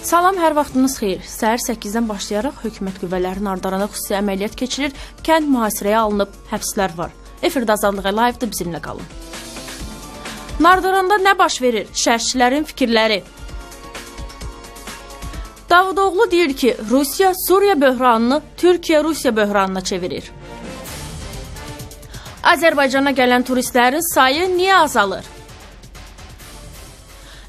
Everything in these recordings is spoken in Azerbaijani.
Salam, hər vaxtınız xeyir. Səhər 8-dən başlayaraq hökumət qüvvələri Nardarana xüsusi əməliyyat keçirir, kənd mühasirəyə alınıb, həbslər var. Efirdə Azadlığa Live-da bizimlə qalın. Nardaranda nə baş verir? Şərhçilərin fikirləri. Davutoğlu deyir ki, Rusiya Suriya böhranını Türkiyə-Rusiya böhranına çevirir. Azərbaycana gələn turistlərin sayı niyə azalır?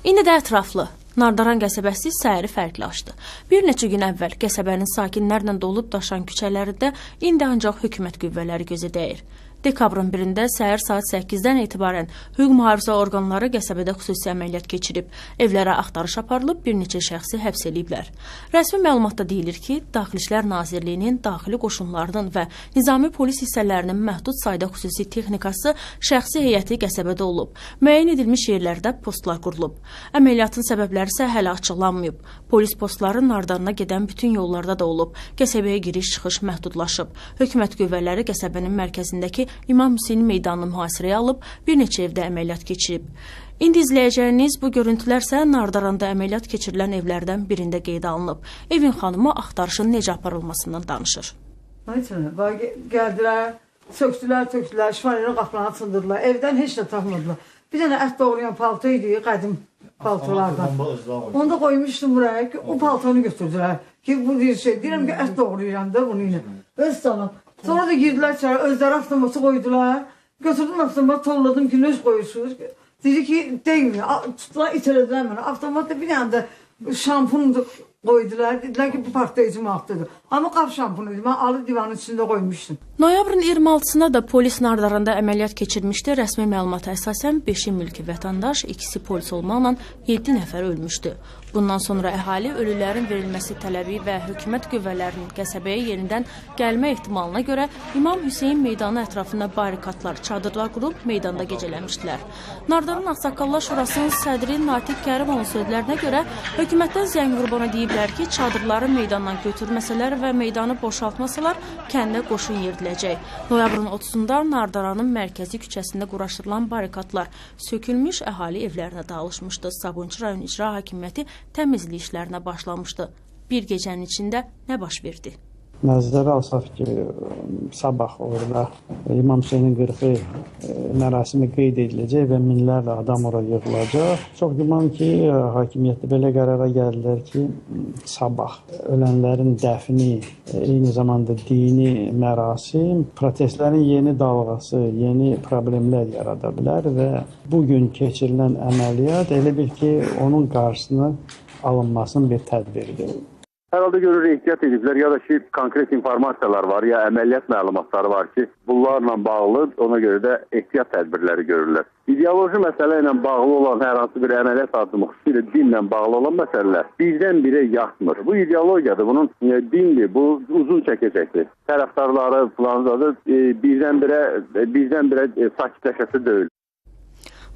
İndi də ətraflı. Nardaran qəsəbəsi səhəri fərqli açdı. Bir neçə gün əvvəl qəsəbənin sakinlərlə dolub daşan küçələrində indi ancaq hökumət qüvvələri gözə dəyir. Dekabrın 1-də səhər saat 8-dən etibarən hüquq mühafizə orqanları qəsəbədə xüsusi əməliyyat keçirib. Evlərə axtarış aparılıb, bir neçə şəxsi həbs ediblər. Rəsmi məlumatda deyilir ki, Daxili İşlər Nazirliyinin, daxili qoşunlarının və nizami polis hissələrinin məhdud sayda xüsusi texnikası, şəxsi heyəti qəsəbədə olub. Müəyyən edilmiş yerlərdə postlar qurulub. Əməliyyatın səbəbləri isə hələ açıqlanmayıb. Polis postları Nardarana gedən bütün yollarda da olub. Qəsəbəyə giriş-çıxış məhdudlaşıb. Hökumət qüvvələri qəsəbənin mərkəzindəki İmam Hüseyin meydanını mühasirəyə alıb, bir neçə evdə əməliyyat keçirib. İndi izləyəcəyiniz bu görüntülər isə Nardaranda əməliyyat keçirilən evlərdən birində qeydə alınıb. Evin xanımı axtarışın necə aparılmasından danışır. Gəldilər, söktülər, şifaniyyə qapılarını sındırdılar. Evdən heç nə tapmadılar. Bir dənə ət doğrayan palto idi, qədim paltolardan. Onu da qoymuşdum buraya ki, o paltonu götürdülər. Ki, bu deyirəm ki, ət doğrayıram da bunu ilə. Öz zaman. Sonra da girdilər içəri, özləri avtomatı qoydular. Götürdüm avtomatı, tolladım ki, nöz qoyursunuz. Dedi ki, deyilmiyor. Tutdular, itələdilər mənə. Avtomatda bir dənə də şampun qoydular. Dedilər ki, bu partlayıcı maddedir. Amma qap şampunu idi. Mən alı divanın içində qoymuşdum. Noyabrın 26-sına da polis Nardaranda əməliyyat keçirmişdi. Rəsmi məlumata əsasən 5-i mülki vətəndaş, 2-si polis olmaqla 7 nəfər ölmüşdü. Bundan sonra əhali ölülərin verilməsi tələbi və hökumət qüvvələrinin qəsəbəyə yenidən gəlmə ehtimalına görə İmam Hüseyin meydanı ətrafında barikatlar, çadırlar qurub meydanda gecələmişdilər. Nardaran Ağsaqqallar Şurasının sədri Natiq Kərimovun sözlərinə görə hökumətdən zəng vurub ona deyiblər ki, çadırları meydandan götürməsələr və meydanı boşaltmasalar kəndə qoşun yeridiləcək. Noyabrın 30-da Nardaranın mərkəzi küçəsində quraşdırılan barikatlar sökülmüş, əhali evlərinə dağılışmışdı. Sabunçu rayon icra hakimiyyəti təmizlik işlərinə başlamışdı. Bir gecənin içində nə baş verdi? Nəzərə alsaq ki, sabah orada İmam Hüseynin 40 mərasimi qeyd ediləcək və minlərlə adam oraya yığılacaq. Çox güman ki, hakimiyyətdə belə qərara gəldilər ki, sabah ölənlərin dəfni, eyni zamanda dini mərasim, protestlərin yeni dalğası, yeni problemlər yarada bilər və bugün keçirilən əməliyyat elə bil ki, onun qarşısını alınmasının bir tədbiridir. Hər halda görür, ehtiyat ediblər, ya da ki, konkret informasiyalar var, ya əməliyyat məlumatları var ki, bunlarla bağlı, ona görə də ehtiyat tədbirləri görürlər. İdeoloji məsələ ilə bağlı olan hər hansı bir əməliyyat addımı, xüsusilə dinlə bağlı olan məsələlər birdən-birə yatmır. Bu ideologiyadır, bunun dindir, bu uzun çəkəcəkdir. Tərəfdarları filanzadır, birdən-birə sakitləşəsi deyil.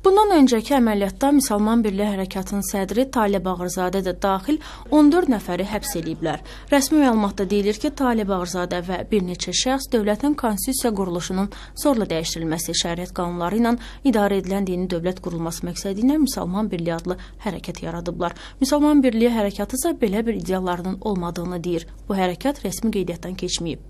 Bundan öncəki əməliyyatda Müsəlman Birliyi Hərəkatının sədri Talib Ağırzadə də daxil 14 nəfəri həbs ediblər. Rəsmi məlumatda deyilir ki, Talib Ağırzadə və bir neçə şəxs dövlətin konstitusiya quruluşunun zorla dəyişdirilməsi şəriət qanunları ilə idarə edilən dini dövlət qurulması məqsədi ilə Müsəlman Birliyi adlı hərəkət yaradıblar. Müsəlman Birliyi Hərəkatı isə belə bir ideyalarının olmadığını deyir. Bu hərəkət rəsmi qeydiyyatdan keçməyib.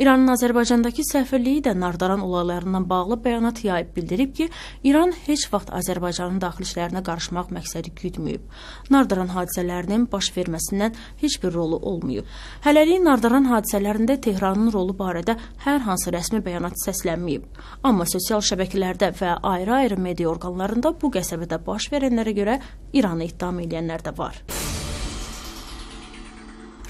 İranın Azərbaycandakı səfirliyi də Nardaran olaylarından bağlı bəyanat yayıb bildirib ki, İran heç vaxt Azərbaycanın daxili işlərinə qarışmaq məqsədi güdməyib. Nardaran hadisələrinin baş verməsindən heç bir rolu olmayıb. Hələlik Nardaran hadisələrində Tehranın rolu barədə hər hansı rəsmi bəyanat səslənməyib. Amma sosial şəbəkələrdə və ayrı-ayrı media orqanlarında bu qəsəbədə baş verənlərə görə İranı ittiham edənlər də var.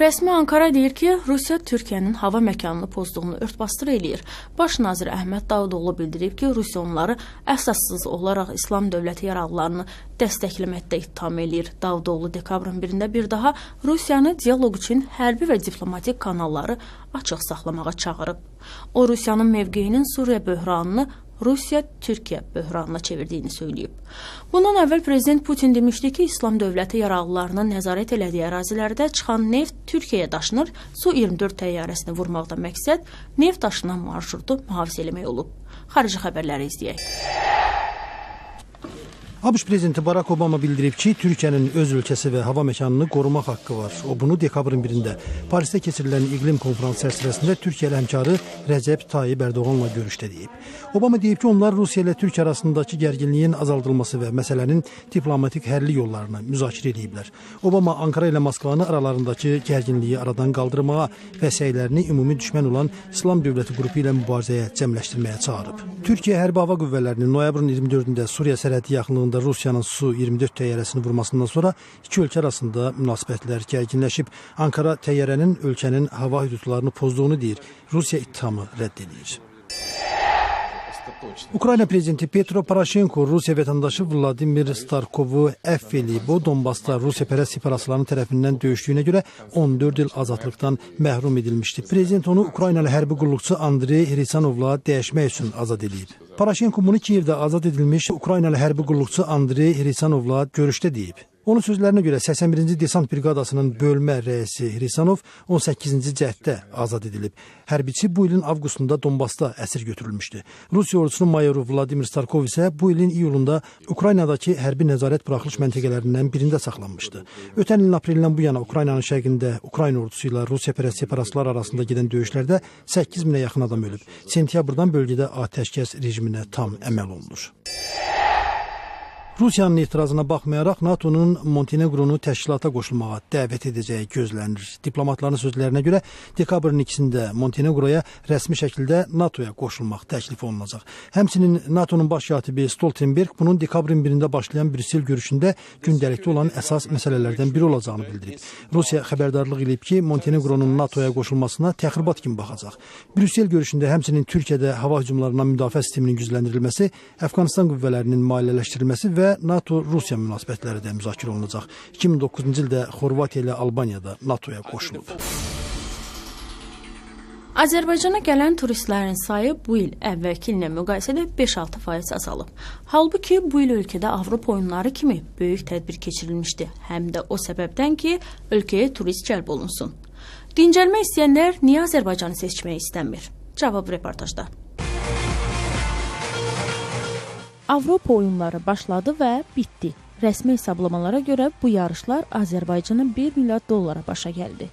Rəsmi Ankara deyir ki, Rusiya Türkiyənin hava məkanını pozduğunu örtbasdır eləyir. Baş nazir Əhməd Davutoğlu bildirib ki, Rusiya onları əsassız olaraq İslam dövləti yaralılarını dəstəkləməkdə ittiham eləyir. Davutoğlu dekabrın 1-də bir daha Rusiyanı dialoq üçün hərbi və diplomatik kanalları açıq saxlamağa çağırıb. O, Rusiyanın mövqeyinin Suriya böhranını Rusiya-Türkiyə böhranına çevirdiyini söyləyib. Bundan əvvəl Prezident Putin demişdi ki, İslam dövləti yaralılarının nəzarət elədiyi ərazilərdə çıxan neft Türkiyəyə daşınır, Su-24 təyyarəsini vurmaqda məqsəd neft daşınan marşrutu mühafizə eləmək olub. Xarici xəbərləri izləyək. ABŞ prezidenti Barack Obama bildirib ki, Türkiyənin öz ölkəsi və hava məkanını qorumaq haqqı var. O bunu dekabrın 1-də Parisdə keçirilən iqlim konferansı çərçivəsində Türkiyə ilə həmkarı Rəcəb Tayyib Ərdoğanla görüşdə deyib. Obama deyib ki, onlar Rusiya ilə Türkiyə arasındakı gərginliyin azaldılması və məsələnin diplomatik həlli yollarını müzakirə ediblər. Obama Ankara ilə Moskvanı aralarındakı gərginliyi aradan qaldırmağa və səylərini ümumi düşmən olan İslam Dövləti qrupu ilə mübarizəyə cəmləşdirməyə çağırıb. Türkiyə Hərbi Hava Qüvvələrinin noyabrın 24-də Suriya sərhədi yaxınlığında Rusiyanın Su-24 təyyarəsini vurmasından sonra iki ölkə arasında münasibətlər gərginləşib. Ankara təyyarənin ölkənin hava hüdudlarını pozduğunu deyir. Rusiya ittihamı rədd edir. Ukrayna prezidenti Petro Poroshenko Rusiya vətəndaşı Vladimir Starkovu əfv eləyib. O, Donbasda Rusiyapərəst separatçıların tərəfindən döyüşdüyünə görə 14 il azadlıqdan məhrum edilmişdi. Prezident onu Ukraynalı hərbi qulluqçu Andrey Hrisanovla dəyişmək üçün azad edib. Poroshenko bunu Kiyevdə azad edilmiş Ukraynalı hərbi qulluqçu Andrey Hrisanovla görüşdə deyib. Onun sözlərinə görə 81-ci Desant Briqadasının bölmə rəisi Hrisanov 18-ci cəhddə azad edilib. Hərbiçi bu ilin avqustunda Donbasda əsir götürülmüşdü. Rusiya ordusunun mayoru Vladimir Starkov isə bu ilin iyulunda Ukraynadakı hərbi nəzarət buraxılış məntəqələrindən birində saxlanmışdı. Ötən ilin aprelindən bu yana Ukraynanın şərqində Ukrayna ordusu ilə Rusiyapərəst separatçılar arasında gedən döyüşlərdə 8000-ə yaxın adam ölüb. Sentyabrdan bölgədə atəşkəs rejiminə tam əməl olunur. Rusiyanın etirazına baxmayaraq NATO'nun Montenegronu təşkilata qoşulmağa dəvət edəcəyi gözlənir. Diplomatların sözlərinə görə dekabrın 2-də Montenegroya rəsmi şəkildə NATO'ya qoşulmaq təklif olunacaq. Həmçinin NATO'nun baş katibi Stoltenberg bunun dekabrın 1-də başlayan Brüssel görüşündə gündəlikdə olan əsas məsələlərdən biri olacağını bildirib. Rusiya xəbərdarlıq edib ki, Montenegronun NATO'ya qoşulmasına təxribat kimi baxacaq. Brüssel görüşündə həmçinin Türkiyədə hava hücumlarından müdafiə sisteminin gücləndirilməsi, Əfqanistan qüvvələrinin maliyyələşdirilməsi və NATO-Rusiya münasibətləri də müzakirə olunacaq. 2009-cu ildə Xorvatiya ilə Albaniya da NATO'ya qoşulub. Azərbaycana gələn turistlərin sayı bu il əvvəlki illə müqayisədə 5-6% azalıb. Halbuki bu il ölkədə Avropa oyunları kimi böyük tədbir keçirilmişdi. Həm də o səbəbdən ki, ölkəyə turist cəlb olunsun. Dincəlmək istəyənlər niyə Azərbaycanı seçməyi istəmir? Cavab reportajda. Avropa oyunları başladı və bitdi. Rəsmi hesablamalara görə bu yarışlar Azərbaycana $1 milyard başa gəldi.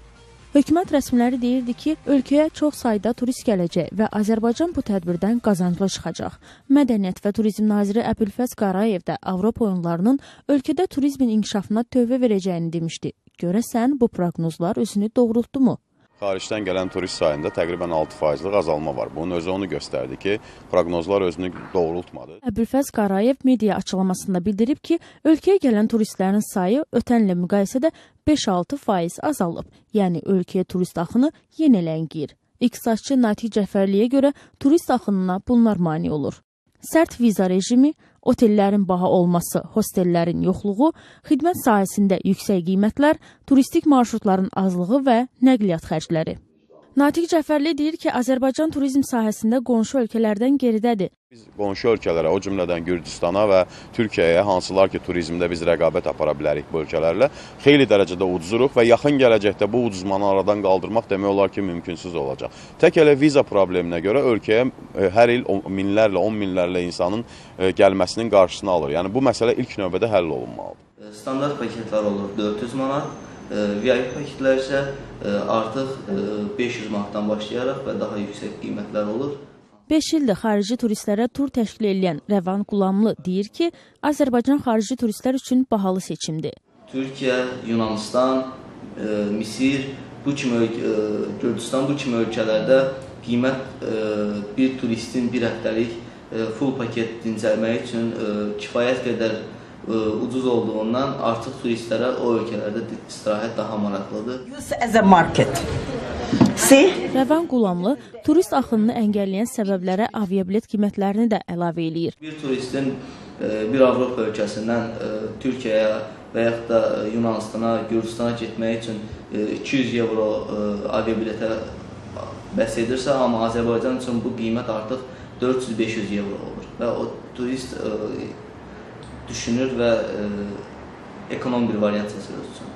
Hökumət rəsmiləri deyirdi ki, ölkəyə çox sayda turist gələcək və Azərbaycan bu tədbirdən qazanclı çıxacaq. Mədəniyyət və Turizm naziri Əbülfəz Qarayev də Avropa oyunlarının ölkədə turizmin inkişafına tövbə verəcəyini demişdi. Görəsən, bu proqnozlar özünü doğrultdumu? Xaricdən gələn turist sayında təqribən 6%-lıq azalma var. Bunun özü onu göstərdi ki, proqnozlar özünü doğrultmadı. Əbülfəz Qarayev media açıqlamasında bildirib ki, ölkəyə gələn turistlərin sayı ötən ilə müqayisədə 5-6% azalıb. Yəni ölkəyə turist axını yenə ləngiyir. İqtisadçı Natiq Cəfərliyə görə turist axınına bunlar mane olur. Sərt viza rejimi, otellərin baha olması, hostellərin yoxluğu, xidmət sahəsində yüksək qiymətlər, turistik marşrutların azlığı və nəqliyyat xərcləri. Natiq Cəfərli deyir ki, Azərbaycan turizm sahəsində qonşu ölkələrdən geridədir. Biz qonşu ölkələrə, o cümlədən Gürcüstana və Türkiyəyə, hansılar ki, turizmdə biz rəqabət apara bilərik bu ölkələrlə, xeyli dərəcədə uduzuruq və yaxın gələcəkdə bu uduzmanı aradan qaldırmaq demək olar ki, mümkünsüz olacaq. Tək elə viza probleminə görə ölkəyə hər il minlərlə, 10 minlərlə insanın gəlməsinin qarşısını alır. Yəni bu məsələ ilk növbədə həll olunmalıdır. Standart paketlər olur 400 manat, VIP paketlər isə artıq 500 manatdan başlayaraq və daha yüksək qiymətlər olur. 5 ildir xarici turistlərə tur təşkil edən Rəvan Qulamlı deyir ki, Azərbaycan xarici turistlər üçün bahalı seçimdir. Türkiyə, Yunanistan, Misir, Gürcüstan bu kimi ölkələrdə qiymət bir turistin bir həftəlik full paket dincəlmək üçün kifayət qədər ucuz olduğundan artıq turistlərə o ölkələrdə istirahət daha maraqlıdır. Rəvan Qulamlı turist axınını əngəlləyən səbəblərə aviabilet qiymətlərini də əlavə eləyir. Bir turistin bir Avropa ölkəsindən Türkiyəyə və yaxud da Yunanistana, Gürcüstana getmək üçün 200 euro aviabiletə bəs edirsə, amma Azərbaycan üçün bu qiymət artıq 400-500 euro olur və o turist düşünür və ekonom bir variant seçir öz üçün.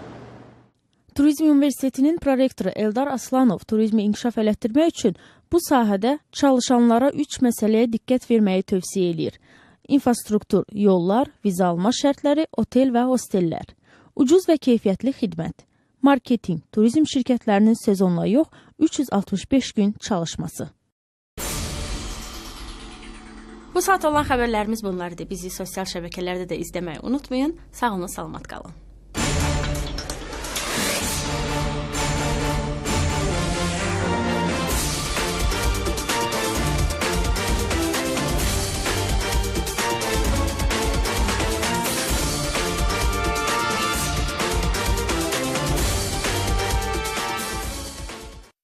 Turizm Universitetinin prorektoru Eldar Aslanov turizmi inkişaf elətdirmək üçün bu sahədə çalışanlara 3 məsələyə diqqət verməyi tövsiyə edir. infrastruktur, yollar, viza alma şərtləri, otel və hostellər, ucuz və keyfiyyətli xidmət, marketinq, turizm şirkətlərinin sezonla yox, 365 gün çalışması. Bu saat olan xəbərlərimiz bunlardır. Bizi sosial şəbəkələrdə də izləməyi unutmayın. Sağ olun, salamat qalın.